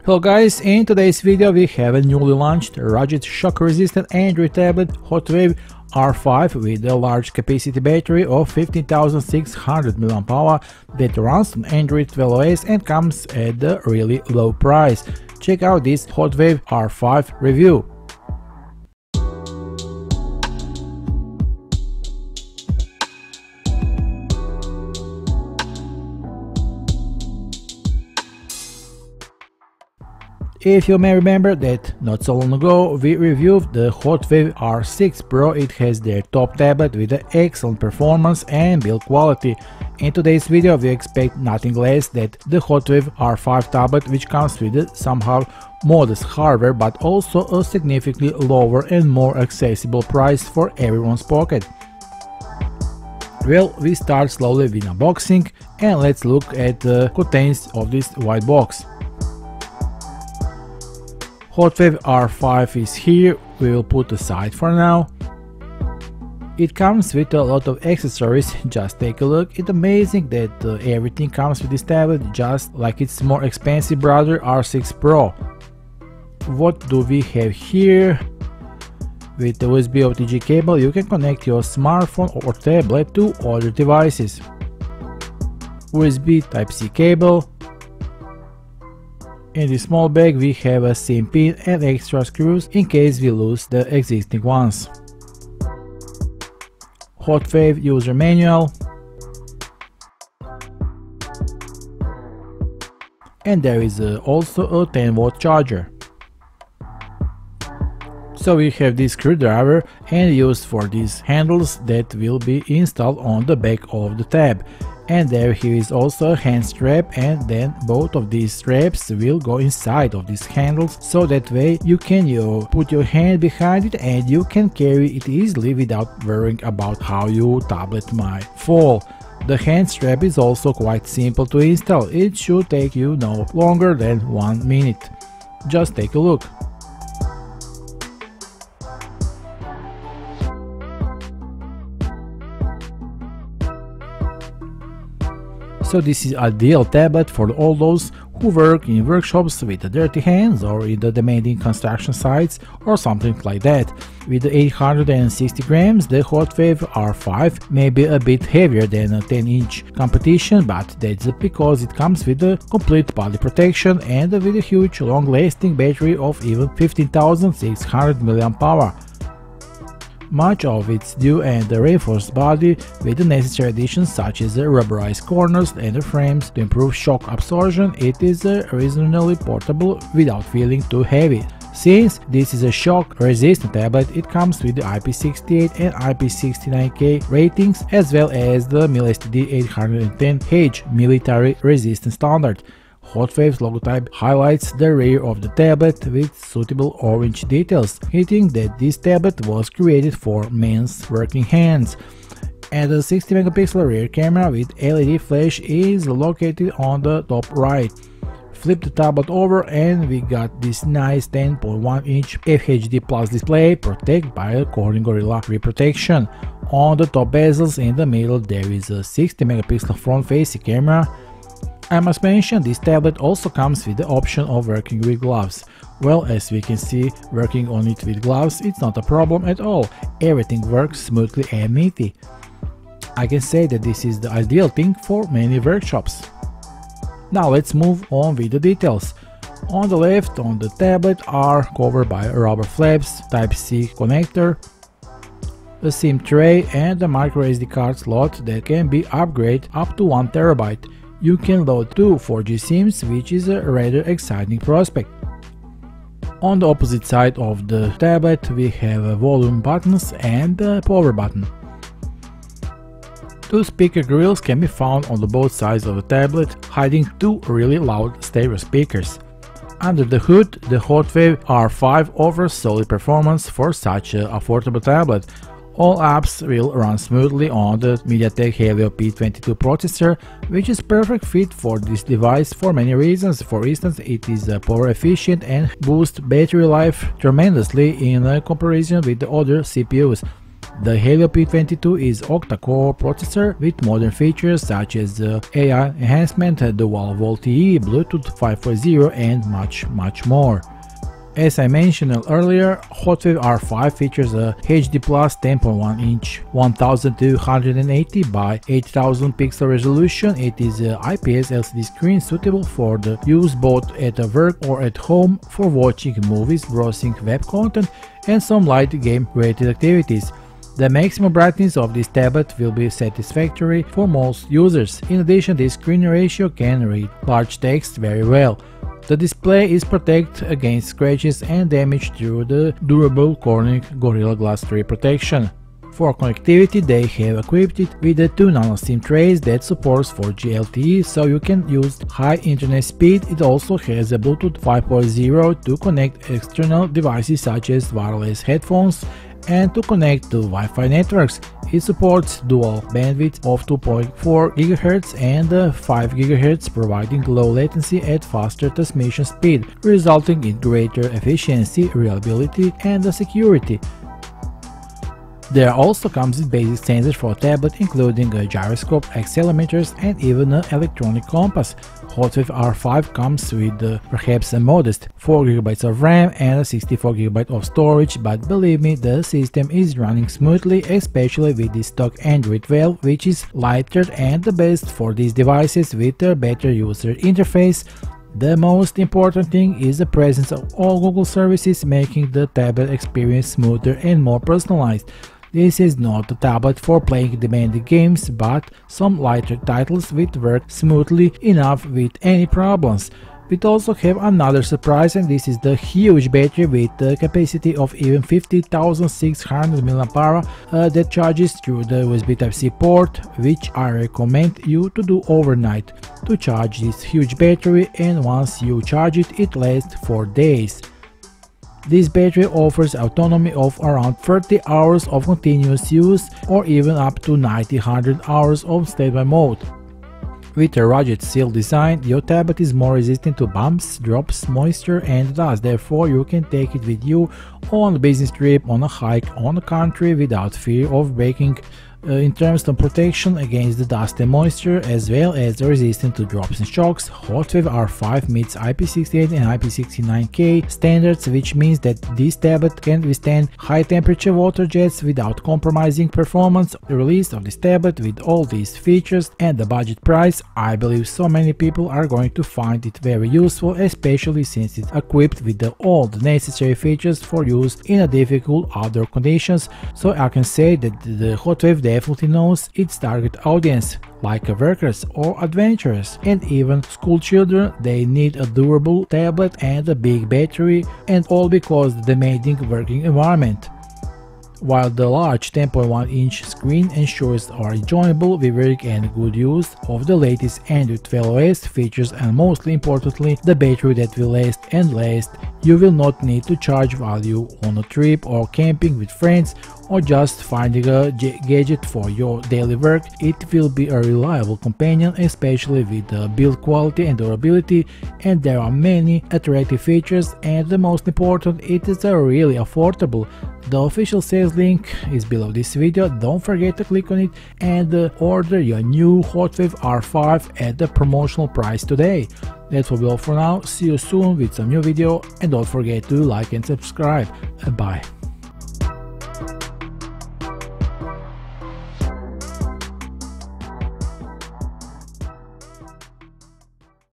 Hello guys, in today's video we have a newly launched rugged shock resistant Android tablet Hotwav R5 with a large capacity battery of 15,600 mAh that runs on Android 12 OS and comes at a really low price. Check out this Hotwav R5 review. If you may remember that not so long ago we reviewed the Hotwav R6 Pro. It has their top tablet with excellent performance and build quality. In today's video we expect nothing less than the Hotwav R5 tablet, which comes with a somehow modest hardware but also a significantly lower and more accessible price for everyone's pocket. Well, we start slowly with unboxing and let's look at the contents of this white box. Hotwav R5 is here, we will put aside for now. It comes with a lot of accessories, just take a look. It's amazing that everything comes with this tablet, just like its more expensive brother R6 Pro. What do we have here? With the USB OTG cable you can connect your smartphone or tablet to other devices. USB Type-C cable. In this small bag we have a SIM pin and extra screws in case we lose the existing ones. Hotwav user manual. And there is also a 10-watt charger. So we have this screwdriver and used for these handles that will be installed on the back of the tab. And here is also a hand strap, and then both of these straps will go inside of these handles, so that way you can put your hand behind it and you can carry it easily without worrying about how your tablet might fall. The hand strap is also quite simple to install. It should take you no longer than 1 minute. Just take a look. So this is ideal tablet for all those who work in workshops with dirty hands or in the demanding construction sites or something like that. With 860 grams, the Hotwav R5 may be a bit heavier than a 10-inch competition, but that's because it comes with a complete body protection and with a huge long-lasting battery of even 15,600 mAh. Much of its due and the reinforced body with the necessary additions such as the rubberized corners and the frames to improve shock absorption. It is reasonably portable without feeling too heavy. Since this is a shock resistant tablet, it comes with the IP68 and IP69K ratings as well as the microSD 810H military resistant standard. Hotwav's logotype highlights the rear of the tablet with suitable orange details, hinting that this tablet was created for men's working hands. And the 60 megapixel rear camera with LED flash is located on the top right. Flip the tablet over and we got this nice 10.1-inch FHD Plus display protected by a Corning Gorilla Grip protection. On the top bezels in the middle there is a 60 megapixel front-facing camera. I must mention this tablet also comes with the option of working with gloves. Well, as we can see, working on it with gloves it's not a problem at all. Everything works smoothly and neatly. I can say that this is the ideal thing for many workshops. Now let's move on with the details. On the left on the tablet are covered by rubber flaps, Type-C connector, a SIM tray and a microSD card slot that can be upgraded up to 1 TB. You can load 2 4G SIMs, which is a rather exciting prospect. On the opposite side of the tablet we have volume buttons and a power button. 2 speaker grills can be found on both sides of the tablet, hiding 2 really loud stereo speakers. Under the hood, the Hotwav R5 offers solid performance for such an affordable tablet. All apps will run smoothly on the MediaTek Helio P22 processor, which is perfect fit for this device for many reasons. For instance, it is power efficient and boosts battery life tremendously in comparison with the other CPUs. The Helio P22 is octa-core processor with modern features such as AI enhancement, dual VoLTE, Bluetooth 5.0 and much more. As I mentioned earlier, Hotwav R5 features a HD Plus 10.1-inch 1280 by 8000 pixel resolution. It is an IPS LCD screen suitable for the use both at work or at home for watching movies, browsing web content and some light game-related activities. The maximum brightness of this tablet will be satisfactory for most users. In addition, this screen ratio can read large text very well. The display is protected against scratches and damage through the durable Corning Gorilla Glass 3 protection. For connectivity, they have equipped it with a 2nm SIM trays that supports 4G LTE, so you can use high internet speed. It also has a Bluetooth 5.0 to connect external devices such as wireless headphones and to connect to Wi-Fi networks. It supports dual bandwidth of 2.4 GHz and 5 GHz, providing low latency at faster transmission speed, resulting in greater efficiency, reliability and security. There also comes with basic sensors for a tablet, including a gyroscope, accelerometers and even an electronic compass. Hotwav R5 comes with perhaps a modest 4GB of RAM and 64GB of storage, but believe me, the system is running smoothly, especially with the stock Android 12, which is lighter and the best for these devices with a better user interface. The most important thing is the presence of all Google services, making the tablet experience smoother and more personalized. This is not a tablet for playing demanding games, but some lighter titles will work smoothly enough with any problems. We also have another surprise, and this is the huge battery with a capacity of even 50,600 mAh that charges through the USB Type-C port, which I recommend you to do overnight to charge this huge battery, and once you charge it, it lasts for days. This battery offers autonomy of around 30 hours of continuous use or even up to 100 hours of standby mode. With a rugged seal design, your tablet is more resistant to bumps, drops, moisture and dust, therefore you can take it with you on a business trip, on a hike, on the country without fear of breaking. In terms of protection against the dust and moisture, as well as resistant to drops and shocks, Hotwav R5 meets IP68 and IP69K standards, which means that this tablet can withstand high temperature water jets without compromising performance. The release of this tablet with all these features and the budget price, I believe so many people are going to find it very useful, especially since it's equipped with all the necessary features for use in a difficult outdoor conditions. So I can say that the Hotwav definitely knows its target audience, like workers or adventurers, and even school children. They need a durable tablet and a big battery, and all because of the demanding working environment. While the large 10.1-inch screen ensures our enjoyable viewing and good use of the latest Android 12 OS features, and most importantly, the battery that will last and last. You will not need to charge while you on a trip or camping with friends or just finding a gadget for your daily work. It will be a reliable companion, especially with the build quality and durability, and there are many attractive features, and the most important, it is really affordable. The official sales link is below this video, don't forget to click on it and order your new Hotwav R5 at the promotional price today. That will be all for now, see you soon with some new video, and don't forget to like and subscribe. Bye.